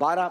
12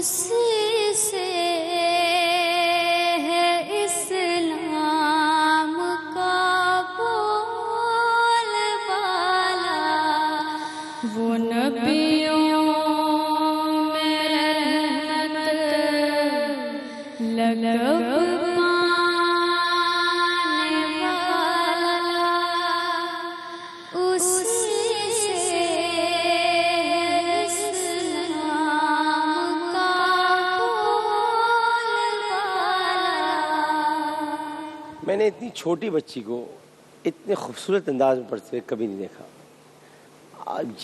اسی سے ہے اسلام کا بول بالا، وہ نبیوں میں رحمت لقب پانے والا، اسی سے اسلام کا بول بالا۔ میں نے اتنی چھوٹی بچی کو اتنے خوبصورت انداز میں پڑھتے ہوئے کبھی نہیں دیکھا۔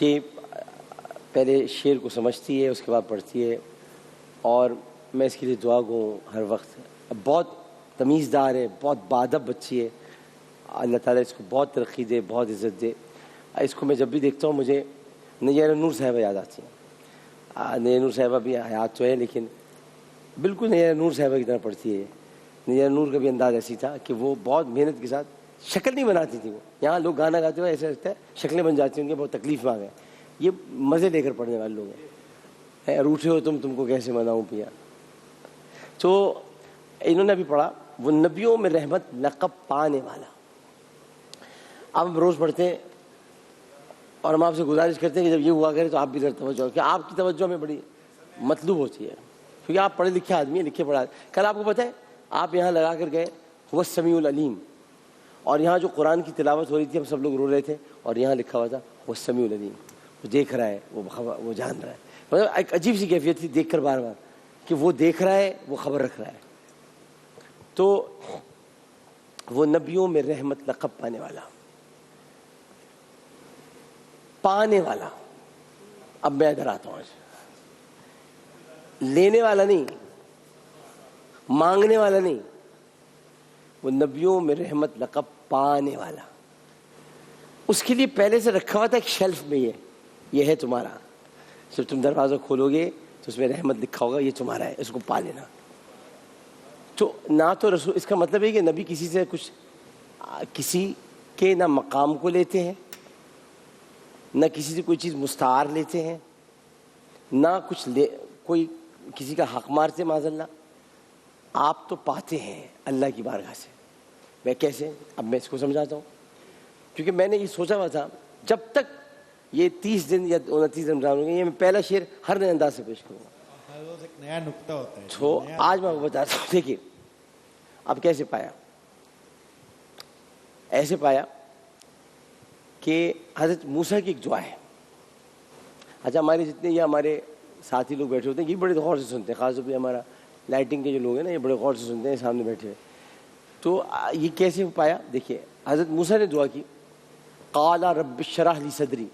یہ پہلے شعر کو سمجھتی ہے، اس کے بعد پڑھتی ہے، اور میں اس کے لیے دعا گو ہر وقت۔ بہت تمیزدار ہے، بہت باادب بچی ہے، اللہ تعالیٰ اس کو بہت ترقی دے، بہت عزت دے۔ اس کو میں جب بھی دیکھتا ہوں مجھے نیرہ نور صاحبہ یاد آتی ہیں۔ نیرہ نور صاحبہ بھی حیات تو ہے، لیکن بالکل نیرہ نور صاحبہ کی طرح پڑھتی ہے۔ نیرہ نور کا بھی انداز ایسی تھا کہ وہ بہت محنت کے ساتھ شکل نہیں بناتی تھی۔ وہ یہاں لوگ گانا گاتے ہوئے ایسا لگتا ہے شکلیں بن جاتی ہیں ان کے، بہت تکلیف میں آ گئے۔ یہ مزے لے کر پڑھنے والے لوگ ہیں۔ روٹھے ہو تم کو کیسے مناؤں پیا۔ تو انہوں نے بھی پڑھا وہ نبیوں میں رحمت لقب پانے والا۔ اب ہم روز پڑھتے ہیں اور ہم آپ سے گزارش کرتے ہیں کہ جب یہ ہوا کرے تو آپ بھی ذرا توجہ، کہ آپ کی توجہ ہمیں بڑی مطلوب ہوتی ہے، کیونکہ آپ پڑھے لکھے آدمی ہیں، لکھے پڑھا۔ کل آپ کو پتہ ہے آپ یہاں لگا کر گئے وہ سمیع العلیم، اور یہاں جو قرآن کی تلاوت ہو رہی تھی ہم سب لوگ رو رہے تھے، اور یہاں لکھا ہوا تھا وہ سمیع العلیم، وہ دیکھ رہا ہے، وہ جان رہا ہے۔ مطلب ایک عجیب سی کیفیت تھی دیکھ کر بار بار کہ وہ دیکھ رہا ہے، وہ خبر رکھ رہا ہے۔ تو وہ نبیوں میں رحمت لقب پانے والا، پانے والا۔ اب میں ادھر آتا ہوں، لینے والا نہیں، مانگنے والا نہیں، وہ نبیوں میں رحمت لقب پانے والا۔ اس کے لیے پہلے سے رکھا ہوا تھا ایک شیلف میں، یہ ہے تمہارا، جب تم دروازہ کھولو گے تو اس میں رحمت لکھا ہوگا، یہ تمہارا ہے، اس کو پا لینا۔ تو نہ تو رسول، اس کا مطلب ہے کہ نبی کسی سے کچھ، کسی کے نہ مقام کو لیتے ہیں، نہ کسی سے کوئی چیز مستعار لیتے ہیں، نہ کچھ کوئی کسی کا حق مارتے معاذ اللہ۔ آپ تو پاتے ہیں اللہ کی بارگاہ سے۔ میں کیسے؟ اب میں اس کو سمجھاتا ہوں، کیونکہ میں نے یہ سوچا ہوا تھا جب تک یہ 30 دن یا 29 رمضان ہوں گے، یہ میں پہلا شعر ہر نئے انداز سے پیش کروں گا۔ ہر روز ایک نیا نکتہ ہوتا ہے۔ تو آج میں آپ کو بتاتا ہوں، دیکھیے اب کیسے پایا۔ ایسے پایا کہ حضرت موسیٰ کی ایک دعا ہے۔ اچھا ہمارے جتنے یہ ہمارے ساتھی لوگ بیٹھے ہوتے ہیں یہ بڑے غور سے سنتے ہیں، خاص طور پہ ہمارا لائٹنگ کے جو لوگ ہیں نا، یہ بڑے غور سے سنتے ہیں سامنے بیٹھے ہوئے۔ تو یہ کیسے پایا؟ دیکھیے حضرت موسیٰ نے دعا کی، قال رب اشرح لی صدری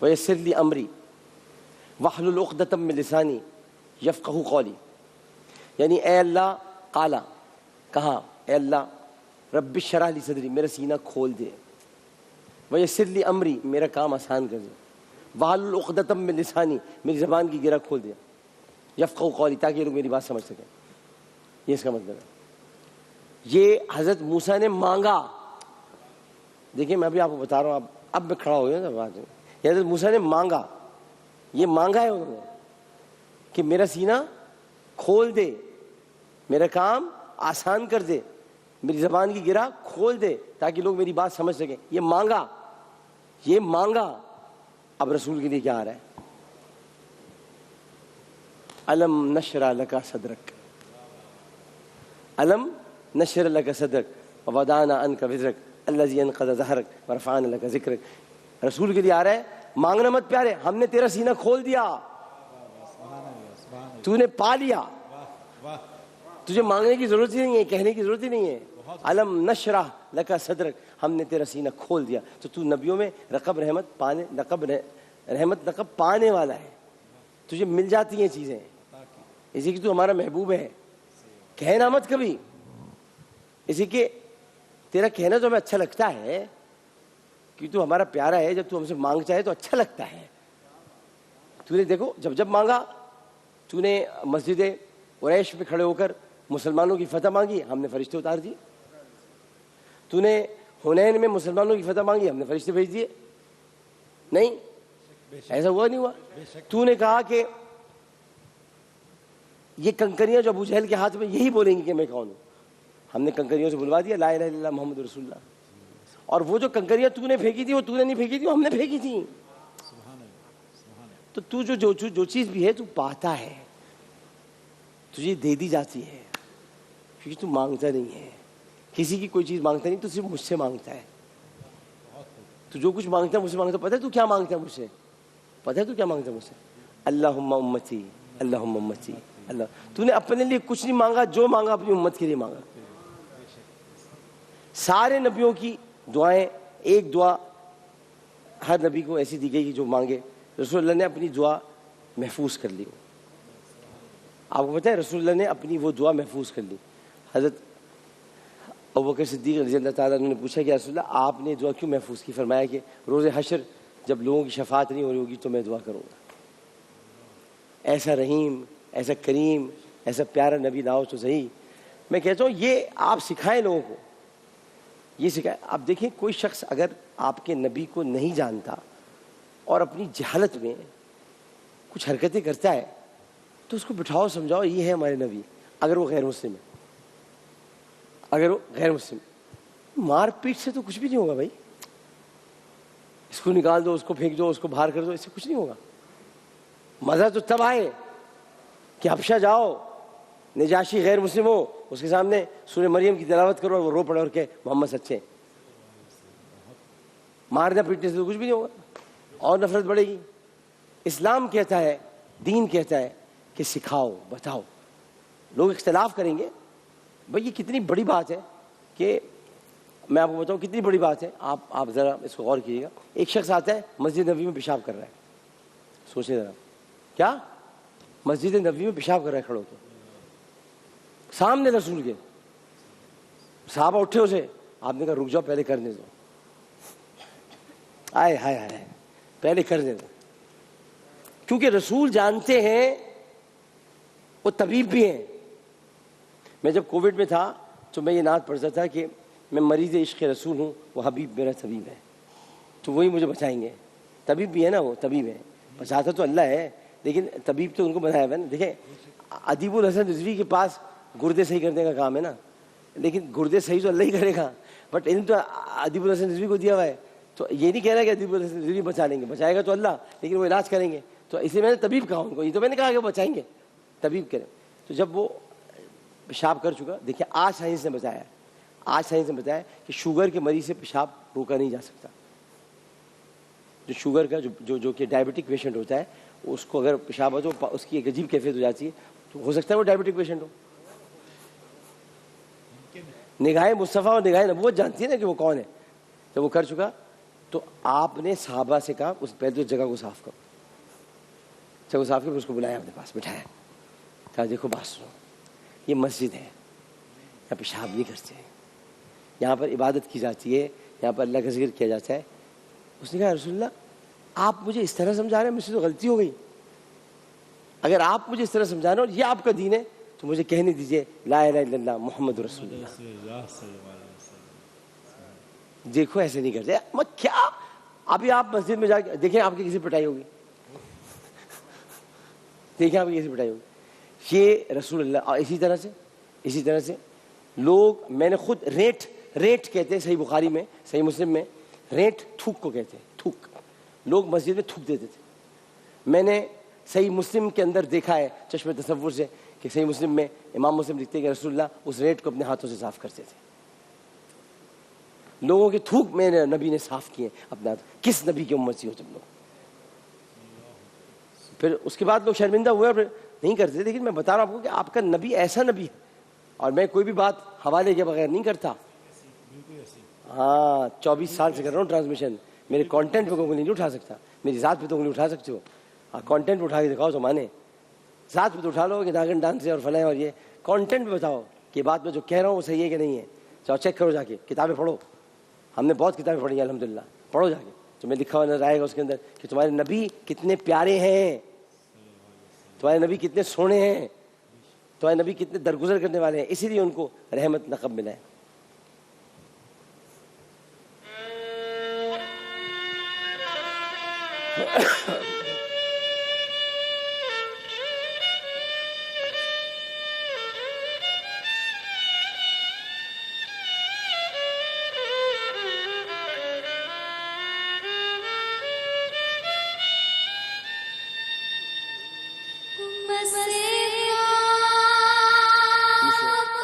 ویسر لی امری واحلل عقدۃ من لسانی یفقہوا قولی۔ یعنی اے اللہ، قالا کہا، اے اللہ رب اشرح لی صدری، میرا سینہ کھول دے، ویسر لی امری، میرا کام آسان کر دے، واحلل عقدۃ من لسانی، میری زبان کی گرہ کھول دے، یفقہوا قولی، تاکہ یہ لوگ میری بات سمجھ سکیں۔ یہ اس کا مطلب ہے۔ یہ حضرت موسیٰ نے مانگا۔ دیکھیں میں ابھی آپ کو بتا رہا ہوں، اب میں کھڑا ہو گیا نا بات میں، یہ حضرت موسیٰ نے مانگا، یہ مانگا ہے انہوں نے کہ میرا سینہ کھول دے، میرا کام آسان کر دے، میری زبان کی گرہ کھول دے تاکہ لوگ میری بات سمجھ سکیں۔ یہ مانگا، یہ مانگا۔ اب رسول کے لیے کیا آ رہا ہے؟ الم نشرح لک صدرک، الم نشرح لک صدرک ووضعنا عنک وزرک الذی انقض ظہرک ورفعنا لک ذکرک۔ رسول کے لیے آ رہا ہے، مانگنا مت پیارے، ہم نے تیرا سینہ کھول دیا، تو نے پا لیا، تجھے مانگنے کی ضرورت ہی نہیں ہے، کہنے کی ضرورت ہی نہیں ہے۔ الم نشرح لک صدرک، ہم نے تیرا سینہ کھول دیا۔ تو تو نبیوں میں رحمت لقب پانے والا ہے، تجھے مل جاتی ہیں چیزیں، اسی کی تو ہمارا محبوب ہے۔ کہنا مت کبھی، اسی کے تیرا کہنا تو ہمیں اچھا لگتا ہے کہ تو ہمارا پیارا ہے، جب تو ہم سے مانگ چاہے تو اچھا لگتا ہے۔ تو نے دیکھو جب مانگا، تو نے مسجد قریش پہ کھڑے ہو کر مسلمانوں کی فتح مانگی، ہم نے فرشتے اتار دیے۔ تو نے حنین میں مسلمانوں کی فتح مانگی، ہم نے فرشتے بھیج دیے۔ نہیں ایسا ہوا نہیں ہوا؟ تو نے کہا کہ یہ کنکریاں جو ابو جہل کے ہاتھ میں یہی بولیں گی کہ میں کون ہوں. ہم نے کنکریوں سے بلوا دیا لا الہ الا اللہ محمد رسول اللہ. اور وہ جو کنکریاں تو نے پھینکی تھی وہ تو نے نہیں پھینکی تھی, وہ ہم نے پھینکی تھی. تو جو چیز بھی ہے تو پاتا ہے, تجھے دے دی جاتی ہے, کیونکہ تو مانگتا نہیں ہے. کسی کی کوئی چیز مانگتا نہیں, تو صرف مجھ سے مانگتا ہے. تو جو کچھ مانگتا ہے مجھ سے مانگتا ہے. پتہ ہے تو کیا مانگتا ہے مجھ سے؟ پتہ ہے تو کیا مانگتا ہے مجھ سے؟ اللہم امتی اللہم امتی اللہ. تو نے اپنے لیے کچھ نہیں مانگا, جو مانگا اپنی امت کے لیے مانگا. سارے نبیوں کی دعائیں, ایک دعا ہر نبی کو ایسی دی گئی کہ جو مانگے. رسول اللہ نے اپنی دعا محفوظ کر لی. آپ کو پتہ ہے رسول اللہ نے اپنی وہ دعا محفوظ کر لی. حضرت ابوبکر صدیق رضی اللہ تعالیٰ عنہ نے پوچھا کہ رسول اللہ آپ نے دعا کیوں محفوظ کی؟ فرمایا کہ روز حشر جب لوگوں کی شفاعت نہیں ہو رہی ہوگی تو میں دعا کروں گا. ایسا رحیم, ایسا کریم, ایسا پیارا نبی لاؤ تو صحیح. میں کہتا ہوں یہ آپ سکھائیں لوگوں کو, یہ سکھائیں. آپ دیکھیں کوئی شخص اگر آپ کے نبی کو نہیں جانتا اور اپنی جہالت میں کچھ حرکتیں کرتا ہے تو اس کو بٹھاؤ, سمجھاؤ یہ ہے ہمارے نبی. اگر وہ غیر مسلم ہے, اگر وہ غیر مسلم, مار پیٹ سے تو کچھ بھی نہیں ہوگا بھائی. اس کو نکال دو, اس کو پھینک دو, اس کو باہر کر دو, اس سے کچھ نہیں ہوگا. مزہ تو تب آئے کہ حبشہ جاؤ, نجاشی غیر مسلم ہو, اس کے سامنے سورہ مریم کی تلاوت کرو اور وہ رو پڑے اور کہ محمد سچے. مارنا پیٹنے سے تو کچھ بھی نہیں ہوگا, اور نفرت بڑھے گی. اسلام کہتا ہے, دین کہتا ہے کہ سکھاؤ, بتاؤ. لوگ اختلاف کریں گے, بھائی یہ کتنی بڑی بات ہے کہ میں آپ کو بتاؤں کتنی بڑی بات ہے. آپ ذرا اس کو غور کیجیے گا. ایک شخص آتا ہے مسجد نبوی میں پیشاب کر رہا ہے, سوچیں ذرا, کیا مسجد نبوی میں پیشاب کر رہا ہے کھڑے ہو کے, سامنے رسول کے. صحابہ اٹھے اسے, آپ نے کہا رک جاؤ پہلے کرنے دو. آئے ہائے ہائے, پہلے کرنے دو. کیونکہ رسول جانتے ہیں, وہ طبیب بھی ہیں. میں جب کووڈ میں تھا تو میں یہ نعت پڑھتا تھا کہ میں مریض عشق رسول ہوں, وہ حبیب میرا طبیب ہے. تو وہی مجھے بچائیں گے. طبیب بھی ہے نا, وہ طبیب ہے. بچاتا تو اللہ ہے لیکن طبیب تو ان کو بنایا ہوا ہے نا. دیکھیں ادیب الحسن رضوی کے پاس گردے صحیح کرنے کا کام ہے نا, لیکن گردے صحیح تو اللہ ہی کرے گا, بٹ علم تو ادیب الحسن رضوی کو دیا ہوا ہے. تو یہ نہیں کہہ رہا کہ ادیب الحسن رضوی بچا لیں گے, بچائے گا تو اللہ, لیکن وہ علاج کریں گے. تو اسے میں نے طبیب کہا ان کو, یہ تو میں نے کہا کہ وہ بچائیں گے, طبیب کریں. تو جب وہ پیشاب کر چکا, دیکھیں آج سائنس نے بتایا, آج سائنس نے بتایا کہ شوگر کے مریض سے پیشاب روکا نہیں جا سکتا. جو شوگر کا جو کہ ڈائبٹک پیشنٹ ہوتا ہے, اس کو اگر پیشاب ہو تو اس کی ایک عجیب کیفیت ہو جاتی ہے, تو ہو سکتا ہے وہ ڈائبٹک پیشنٹ ہو. نگاہ مصطفیٰ اور نگاہ نبوت جانتی ہے نا کہ وہ کون ہے. جب وہ کر چکا تو آپ نے صحابہ سے کہا اس پہلے جگہ کو صاف کرو. جگہ صاف کر اس کو بلایا اپنے پاس, بٹھایا, کہا دیکھو بات سنو, یہ مسجد ہے, یہاں پیشاب نہیں کرتے, یہاں پر عبادت کی جاتی ہے, یہاں پر اللہ کا ذکر کیا جاتا ہے. اس نے کہا رسول اللہ آپ مجھے اس طرح سمجھا رہے ہیں, مجھ سے تو غلطی ہو گئی. اگر آپ مجھے اس طرح سمجھا رہے ہیں اور یہ آپ کا دین ہے تو مجھے کہنے دیجئے لا الہ الا اللہ محمد رسول اللہ. دیکھو ایسے نہیں کرتے. کیا ابھی آپ مسجد میں جا کے دیکھیں آپ کی کسی پٹائی ہوگی, دیکھیں آپ کی کسی پٹائی ہوگی. یہ رسول اللہ. اور اسی طرح سے لوگ, میں نے خود ریٹ کہتے ہیں صحیح بخاری میں, صحیح مسلم میں, ریٹ تھوک کو کہتے ہیں, تھوک. لوگ مسجد میں تھوک دیتے تھے. میں نے صحیح مسلم کے اندر دیکھا ہے چشم تصور سے کہ صحیح مسلم میں امام مسلم لکھتے ہیں کہ رسول اللہ اس ریٹ کو اپنے ہاتھوں سے صاف کرتے تھے. لوگوں کے تھوک میں نبی نے صاف کیے اپنے ہاتھ. کس نبی کی امت سی ہو تم لوگ؟ پھر اس کے بعد لوگ شرمندہ ہوئے, پھر نہیں کرتے. لیکن میں بتا رہا ہوں آپ کو کہ آپ کا نبی ایسا نبی ہے, اور میں کوئی بھی بات حوالے کے بغیر نہیں کرتا. ہاں 24 سال سے کر رہا ہوں ٹرانسمیشن. میرے کانٹینٹ پہ کوئی نہیں اٹھا سکتا, میری ذات پہ تو نہیں اٹھا سکتے ہو. ہاں کانٹینٹ پہ اٹھا کے دکھاؤ تو مانے, ذات پہ تو اٹھا لو کہ ناگن ڈانس ہے اور فلاں اور یہ. کانٹینٹ پہ بتاؤ کہ بات میں جو کہہ رہا ہوں وہ صحیح ہے کہ نہیں ہے. چاہو چیک کرو جا کے, کتابیں پڑھو. ہم نے بہت کتابیں پڑھی ہیں الحمدللہ, پڑھو جا کے. تمہیں لکھا ہوا نظر آئے گا اس کے اندر کہ تمہارے نبی کتنے پیارے ہیں, تمہارے نبی کتنے سونے ہیں, تمہارے نبی کتنے درگزر کرنے والے ہیں. اسی لیے ان کو رحمت لقب ملا ہے.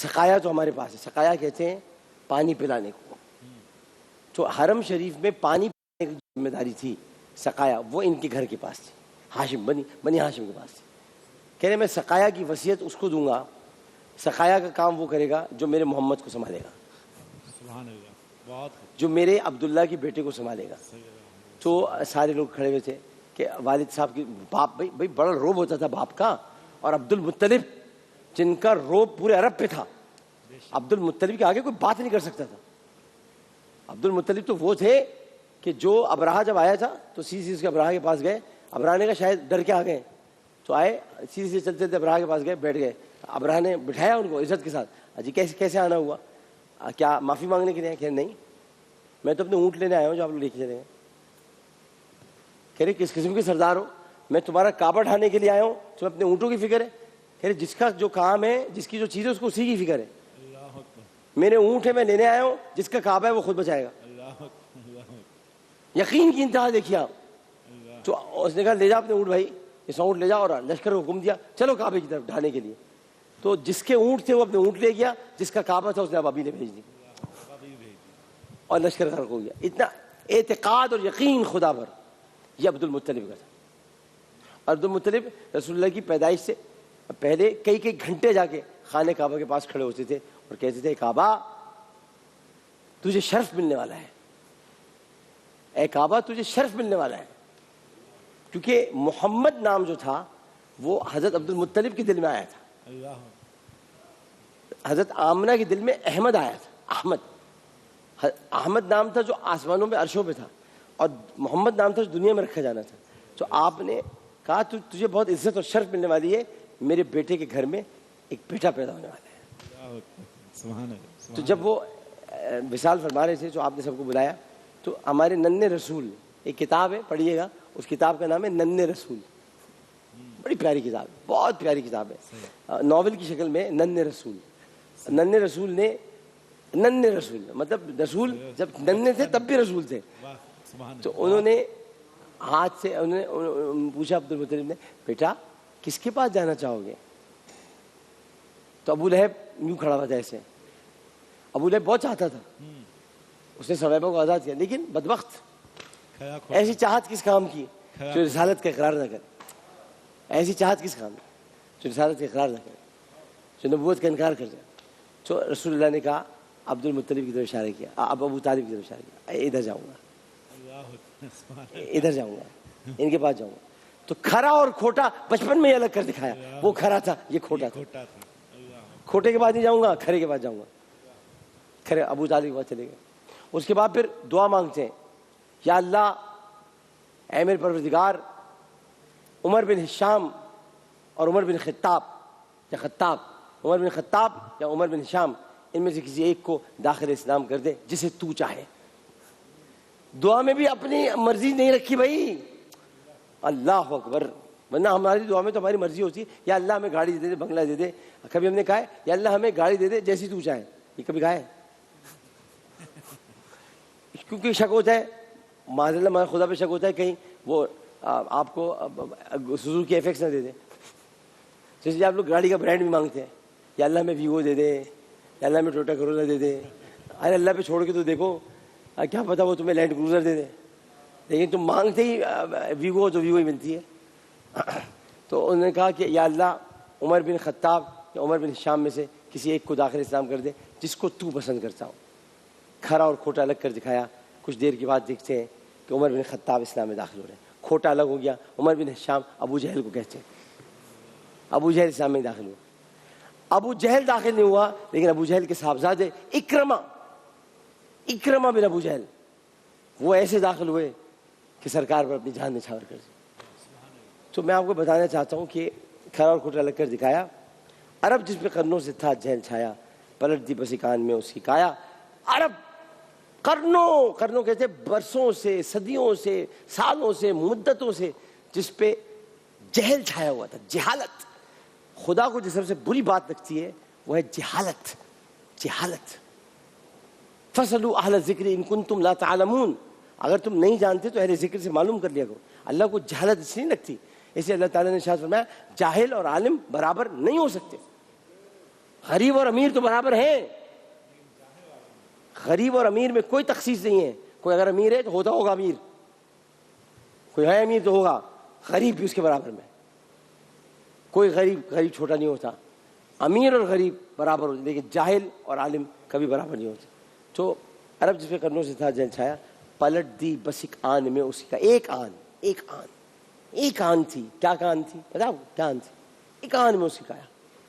سقایا تو ہمارے پاس ہے. سقایا کہتے ہیں پانی پلانے کو. تو حرم شریف میں پانی پلانے کی ذمہ داری تھی سقایا، وہ ان کے گھر کے پاس تھی، ہاشم بنی ہاشم کے پاس تھی. کہہ رہے میں سقایا کی وصیت اس کو دوں گا، سقایا کا کام وہ کرے گا جو میرے محمد کو سنبھالے گا، سبحان اللہ، بہت جو میرے عبداللہ کی بیٹے کو سنبھالے گا. تو سارے لوگ کھڑے ہوئے تھے کہ والد صاحب کی باپ، بھائی بڑا روب ہوتا تھا باپ کا. اور عبد المطلب جن کا روب پورے عرب پہ تھا، عبد المطلب کے آگے کوئی بات نہیں کر سکتا تھا. عبد المطلب تو وہ تھے کہ جو ابراہ جب آیا تھا تو سیدھے اس کے ابراہ کے پاس گئے. ابراہ نے کہا شاید ڈر کے آ گئے، تو آئے سیدھے چلتے تھے ابراہ کے پاس گئے، بیٹھ گئے. ابراہ نے بٹھایا ان کو عزت کے ساتھ. جی کیسے آنا ہوا؟ کیا معافی مانگنے کے لیے؟ کہ نہیں، میں تو اپنے اونٹ لینے آیا ہوں جو آپ لوگ لے کے چلے گئے. کہہ رہے کس قسم کے سردار ہو؟ میں تمہارا کعبہ ڈھانے کے لیے آیا ہوں، تمہیں اپنے اونٹوں کی فکر ہے؟ کہہ رہے جس کا جو کام ہے، جس کی جو چیز ہے، اس کو اسی کی فکر ہے. میرے اونٹ ہے، میں لینے آیا ہوں، جس کا کعبہ ہے وہ خود بچائے گا. یقین کی انتہا دیکھیے آپ. تو اس نے کہا لے جا اپنے اونٹ بھائی، اس اونٹ لے جا. اور لشکر کو حکم دیا چلو کعبے کی طرف ڈھانے کے لیے. تو جس کے اونٹ تھے وہ اپنے اونٹ لے گیا، جس کا کعبہ تھا اس نے ابابی نے بھیج دی اور لشکر غرق ہو گیا. اتنا اعتقاد اور یقین خدا پر یہ عبد المطلب کا تھا. عبد المطلب رسول اللہ کی پیدائش سے پہلے کئی گھنٹے جا کے خانہ کعبہ کے پاس کھڑے ہوتے تھے اور کہتے تھے کعبہ تجھے شرف ملنے والا ہے، اے کعبہ تجھے شرف ملنے والا ہے. کیونکہ محمد نام جو تھا وہ حضرت عبد المطلب کے دل میں آیا تھا. حضرت آمنہ کے دل میں احمد آیا تھا. احمد نام تھا جو آسمانوں میں عرشوں پہ تھا، اور محمد نام تھا جو دنیا میں رکھا جانا تھا. تو آپ نے کہا تجھے بہت عزت اور شرف ملنے والی ہے، میرے بیٹے کے گھر میں ایک بیٹا پیدا ہونے والا ہے. تو جب وہ وصال فرما رہے تھے، جو آپ نے سب کو بلایا، تو ہمارے ننھے رسول ایک کتاب ہے، پڑھیے گا، اس کتاب کا نام ہے ننھے رسول. بڑی پیاری کتاب ہے، بہت پیاری کتاب ہے، ناول کی شکل میں. ننھے رسول، ننھے رسول نے، ننھے رسول مطلب رسول جب ننھے تھے تب بھی رسول تھے. تو انہوں نے ہاتھ سے پوچھا عبد المطلب نے، بیٹا کس کے پاس جانا چاہو گے؟ تو ابو لہب یوں کھڑا ہوا تھا ایسے. ابو لہب بہت چاہتا تھا، اس نے صحابہ کو آزاد کیا، لیکن بدبخت ایسی چاہت کس کام کی جو رسالت کا اقرار نہ کرے. ایسی چاہت کس کام کی جو رسالت کا اقرار نہ کرے، جو نبوت کا انکار کر جائے. تو رسول اللہ نے کہا، عبد المطلب کی طرف اشارہ کیا، اب ابو طالب کی طرف اشارہ کیا، ادھر جاؤں گا، ادھر جاؤں گا، ان کے پاس جاؤں گا. تو کھرا اور کھوٹا بچپن میں ہی الگ کر دکھایا. وہ کھرا تھا، یہ کھوٹا تھا. کھوٹے کے بعد نہیں جاؤں گا، کھرے کے بعد جاؤں گا. کھرے ابو طالب کے بعد چلے گئے. اس کے بعد پھر دعا مانگتے ہیں، یا اللہ اے میرے پروردگار، عمر بن ہشام اور عمر بن خطاب یا خطاب، عمر بن خطاب یا عمر بن ہشام، ان میں سے کسی ایک کو داخل اسلام کر دے جسے تو چاہے. دعا میں بھی اپنی مرضی نہیں رکھی بھائی. اللہ اکبر. ورنہ ہماری دعا میں تو ہماری مرضی ہوتی ہے، یا اللہ ہمیں گاڑی دے دے، بنگلہ دے دے. کبھی ہم نے کہا ہے یا اللہ ہمیں گاڑی دے دے جیسی تو چاہے؟ یہ کبھی کہا ہے؟ کیونکہ شک ہوتا ہے، معاذ اللہ خدا پہ شک ہوتا ہے کہیں وہ آپ کو سوزوکی ایف ایکس نہ دے دے. جیسے آپ لوگ گاڑی کا برانڈ بھی مانگتے ہیں، یا اللہ ہمیں ویوو دے دے، یا اللہ ہمیں ٹوٹا کرولا دے دے. ارے اللہ پہ چھوڑ کے تو دیکھو، کیا پتا وہ تمہیں لینڈ کروزر دے دے. لیکن تم مانگتے ہی ویوو تو ویوو ہی ملتی ہے. تو انہوں نے کہا کہ یا اللہ عمر بن خطاب یا عمر بن ہشام میں سے کسی ایک کو داخل اسلام کر دے جس کو تو پسند کرتا ہو. کھرا اور کھوٹا الگ کر دکھایا. کچھ دیر کے بعد دیکھتے ہیں کہ عمر بن خطاب اسلام میں داخل ہو رہے ہیں. کھوٹا الگ ہو گیا. عمر بن ہشام ابو جہل کو کہتے ہیں. ابو جہل اسلام میں داخل ہوا. ابو جہل داخل نہیں ہوا، لیکن ابو جہل کے صاحبزادے اکرمہ بن ابو جہل وہ ایسے داخل ہوئے کہ سرکار پر اپنی جان نچھاور کر دی. تو میں آپ کو بتانا چاہتا ہوں کہ کھرا اور کھوٹا لگ کر دکھایا. عرب جس پہ قرنوں سے تھا جہل چھایا، پلٹ دی بسی کان میں اس کی کایا. عرب قرنوں کہتے برسوں سے، صدیوں سے، سالوں سے، مدتوں سے جس پہ جہل چھایا ہوا تھا. جہالت خدا کو جس سب سے بری بات لگتی ہے وہ ہے جہالت. فَاسْأَلُوا أَهْلَ الذِّكْرِ إِن كُنتُمْ لَا تَعْلَمُونَ. اگر تم نہیں جانتے تو اہل ذکر سے معلوم کر لیا کرو. اللہ کو جہالت اس لیے نہیں لگتی، اس لیے اللہ تعالیٰ نے ارشاد فرمایا جاہل اور عالم برابر نہیں ہو سکتے. غریب اور امیر تو برابر ہیں، غریب اور امیر میں کوئی تخصیص نہیں ہے. کوئی اگر امیر ہے تو ہوتا ہوگا امیر، کوئی ہے امیر تو ہوگا، غریب بھی اس کے برابر میں. کوئی غریب چھوٹا نہیں ہوتا، امیر اور غریب برابر ہوتے، لیکن جاہل اور عالم کبھی برابر نہیں ہوتے. تو عرب جس پہ کرنوں سے تھا جل چھایا، پلٹ دی بس ایک آن میں اسی کا، ایک آن تھی. کیا کان تھی بتاؤ؟ کیا آن تھی؟ ایک آن میں اسی کا آیا.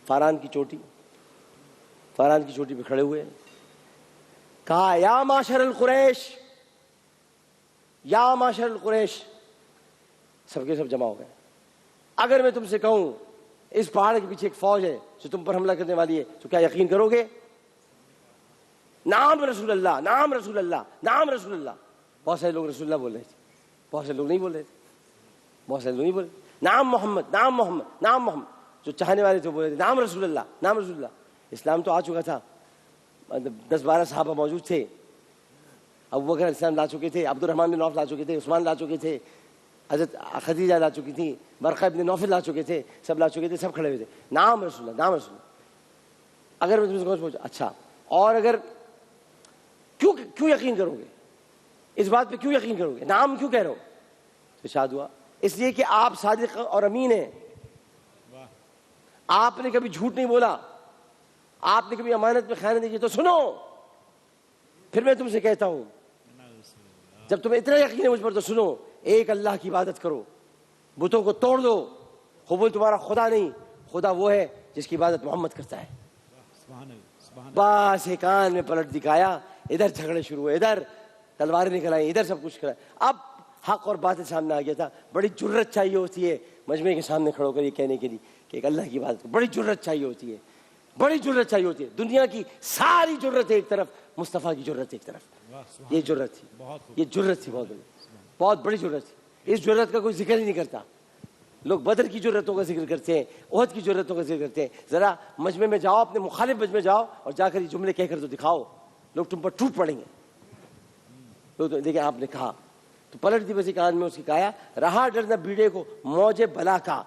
فاران کی چوٹی پہ کھڑے ہوئے، کہا یا معاشر القریش، سب کے سب جمع ہو گئے. اگر میں تم سے کہوں اس پہاڑ کے پیچھے ایک فوج ہے جو تم پر حملہ کرنے والی ہے، تو کیا یقین کرو گے؟ نام رسول اللہ، نام رسول اللہ، نام رسول اللہ. بہت سارے لوگ رسول اللہ بول رہے تھے، بہت سارے لوگ نہیں بول رہے تھے، نام محمد، نام محمد، نام محمد. جو چاہنے والے تھے بول رہے تھے نام رسول اللہ، نام رسول اللہ. اسلام تو آ چکا تھا، 10-12 صحابہ موجود تھے. ابوبکر اسلام لا چکے تھے، عبد الرحمن بن عوف لا چکے تھے، عثمان لا چکے تھے، حضرت خدیجہ لا چکی تھی، ورقہ ابن نوفل لا چکے تھے، سب لا چکے تھے، سب کھڑے ہوئے تھے. نام رسول اللہ، نام رسول اللہ. اگر میں تم سے پوچھوں اچھا، اور اگر کیوں یقین کرو گے اس بات پہ؟ کیوں یقین کرو گے؟ نام کیوں کہہ رہے ہو؟ تو ارشاد ہوا اس لیے کہ آپ صادق اور امین ہیں، آپ نے کبھی جھوٹ نہیں بولا، آپ نے کبھی امانت میں خیانت نہیں کی. تو سنو، پھر میں تم سے کہتا ہوں، جب تمہیں اتنا یقین ہے مجھ پر تو سنو، ایک اللہ کی عبادت کرو، بتوں کو توڑ دو. حبل تمہارا خدا نہیں، خدا وہ ہے جس کی عبادت محمد کرتا ہے. بس ایک کان میں پلٹ دکھایا، ادھر جھگڑے شروع ہوئے، ادھر تلواریں نکل آئی، ادھر سب کچھ کرا. اب حق اور باطل سامنے آ گیا تھا. بڑی جرت چاہیے ہوتی ہے مجمع کے سامنے کھڑو کر یہ کہنے کے لیے کہ ایک اللہ کی عبادت، بڑی جرت چاہیے ہوتی ہے، بڑی جرت چاہیے ہوتی ہے. دنیا کی ساری جرت ایک طرف، مصطفیٰ کی جرت ایک طرف. یہ جرت تھی، یہ جرت تھی، بہت بڑی جرت تھی. اس جرت کا کوئی ذکر ہی نہیں کرتا. لوگ بدر کی جرتوں کا ذکر کرتے ہیں، احد کی جرتوں کا ذکر کرتے ہیں. ذرا مجمع میں جاؤ، اپنے مخالف مجمع جاؤ اور جا کر یہ جملے کہہ کر تو دکھاؤ، لوگ تم پر ٹوٹ پڑیں گے. لیکن آپ نے کہا تو پلٹ دی بسی کان میں اس کی کہا، رہا ڈرنا بیڑے کو موج بلا کا.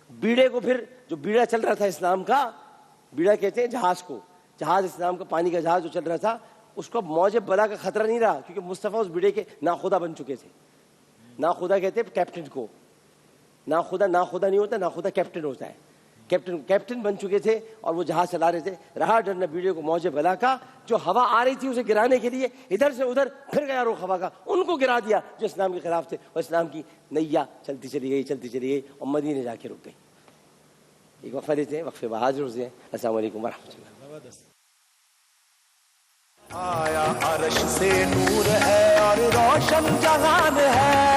بیڑے کو پھر جو بیڑا چل رہا تھا اسلام کا، بیڑا کہتے ہیں جہاز کو، جہاز اسلام کا پانی کا جہاز جو چل رہا تھا، اس کو موج بلا کا خطرہ نہیں رہا، کیونکہ مصطفیٰ اس بیڑے کے ناخدا بن چکے تھے. ناخدا کہتے ہیں کیپٹن کو، ناخدا نہیں ہوتا، ناخدا کیپٹن ہوتا ہے. کیپٹن بن چکے تھے اور وہ جہاز چلا رہے تھے. رہا ڈرنا بیڑے کو موج بلا کا، جو ہوا آ رہی تھی اسے گرانے کے لیے ادھر سے ادھر پھر گیا رخ ہوا کا، ان کو گرا دیا جو اسلام کے خلاف تھے، اور اسلام کی نیا چلتی چلی گئی اور مدینے جا کے رک گئی. ایک وقفہ دیتے ہیں، وقفے بعد حاضر ہوتے ہیں. السلام علیکم ورحمۃ اللہ. آیا عرش سے نور ہے اور روشن جہان ہے.